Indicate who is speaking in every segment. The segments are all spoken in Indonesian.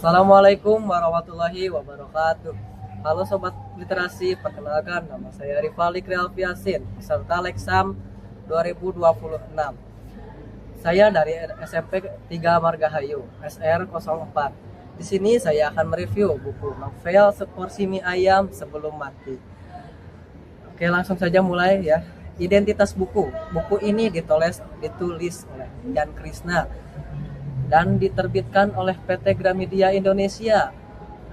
Speaker 1: Assalamualaikum warahmatullahi wabarakatuh. Halo Sobat Literasi, perkenalkan nama saya Rifali Krialfiasin, peserta Leksam 2026. Saya dari SMP 3 Margahayu, SR04. Di sini saya akan mereview buku novel Seporsi Mie Ayam Sebelum Mati. Oke, langsung saja mulai ya. Identitas buku. Buku ini ditulis oleh Jan Krisna dan diterbitkan oleh PT Gramedia Indonesia,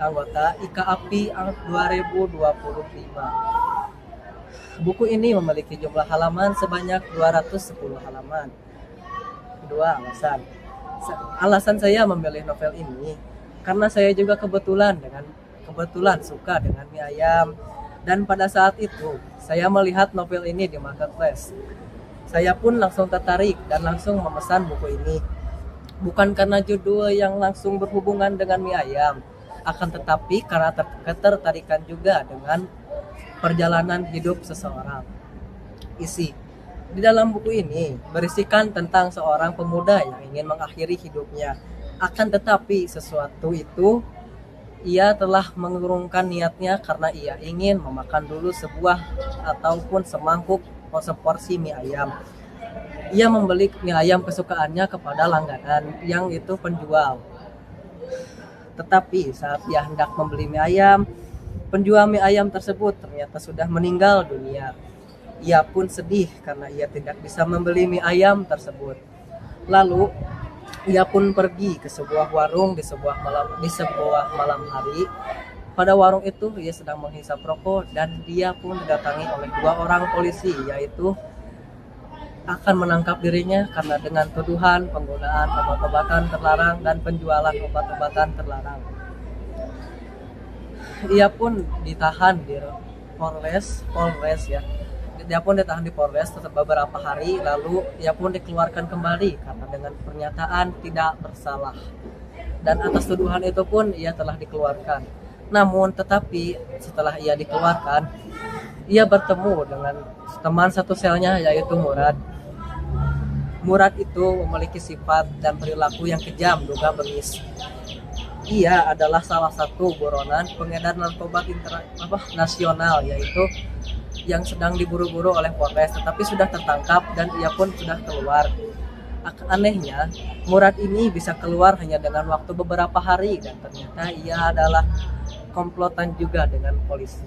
Speaker 1: anggota IKAPI 2025. Buku ini memiliki jumlah halaman sebanyak 210 halaman. Kedua, alasan saya memilih novel ini karena saya juga kebetulan suka dengan mie ayam, dan pada saat itu saya melihat novel ini di marketplace. Saya pun langsung tertarik dan langsung memesan buku ini. Bukan karena judul yang langsung berhubungan dengan mie ayam, akan tetapi karena ketertarikan juga dengan perjalanan hidup seseorang. Isi di dalam buku ini berisikan tentang seorang pemuda yang ingin mengakhiri hidupnya. Akan tetapi sesuatu itu ia telah mengurungkan niatnya karena ia ingin memakan dulu sebuah ataupun semangkuk atau seporsi mie ayam. Ia membeli mie ayam kesukaannya kepada langganan yang itu penjual. Tetapi saat ia hendak membeli mie ayam, penjual mie ayam tersebut ternyata sudah meninggal dunia. Ia pun sedih karena ia tidak bisa membeli mie ayam tersebut. Lalu ia pun pergi ke sebuah warung di sebuah malam hari. Pada warung itu ia sedang menghisap rokok dan dia pun didatangi oleh dua orang polisi, yaitu akan menangkap dirinya karena dengan tuduhan penggunaan obat-obatan terlarang dan penjualan obat-obatan terlarang. Ia pun ditahan di Polres ya. Dia pun ditahan di Polres beberapa hari, lalu ia pun dikeluarkan kembali karena dengan pernyataan tidak bersalah. Dan atas tuduhan itu pun ia telah dikeluarkan. Namun tetapi setelah ia dikeluarkan, ia bertemu dengan teman satu selnya, yaitu Murad. Murad itu memiliki sifat dan perilaku yang kejam juga bengis. Ia adalah salah satu buronan pengedar narkoba nasional, yaitu yang sedang diburu-buru oleh Polres, tetapi sudah tertangkap dan ia pun sudah keluar. Anehnya, Murad ini bisa keluar hanya dengan waktu beberapa hari, dan ternyata ia adalah komplotan juga dengan polisi.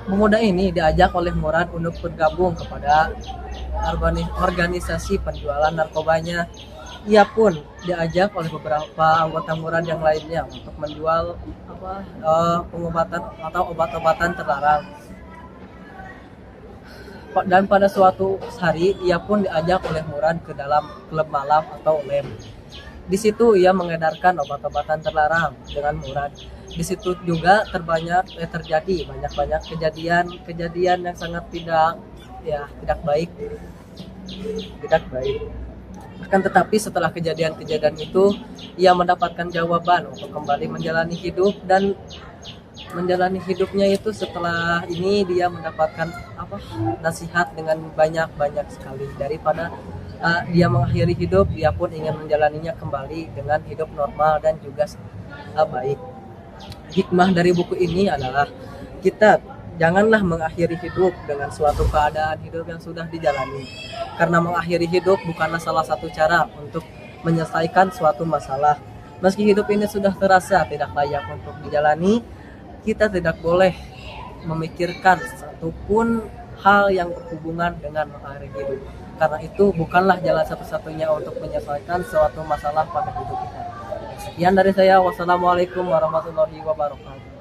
Speaker 1: Pemuda ini diajak oleh Murad untuk bergabung kepada organisasi penjualan narkobanya. Ia pun diajak oleh beberapa anggota Murad yang lainnya untuk menjual pengobatan atau obat-obatan terlarang. Dan pada suatu hari ia pun diajak oleh Murad ke dalam klub malam atau lem. Di situ ia mengedarkan obat-obatan terlarang dengan Murad. Di situ juga terjadi banyak kejadian yang sangat tidak baik. Akan tetapi setelah kejadian itu, ia mendapatkan jawaban untuk kembali menjalani hidup, dan menjalani hidupnya itu setelah ini dia mendapatkan nasihat dengan banyak sekali. Daripada dia mengakhiri hidup, dia pun ingin menjalaninya kembali dengan hidup normal dan juga baik. Hikmah dari buku ini adalah kita janganlah mengakhiri hidup dengan suatu keadaan hidup yang sudah dijalani. Karena mengakhiri hidup bukanlah salah satu cara untuk menyelesaikan suatu masalah. Meski hidup ini sudah terasa tidak layak untuk dijalani, kita tidak boleh memikirkan satupun hal yang berhubungan dengan mengakhiri hidup. Karena itu bukanlah jalan satu-satunya untuk menyelesaikan suatu masalah pada hidup kita. Sekian dari saya. Wassalamualaikum warahmatullahi wabarakatuh.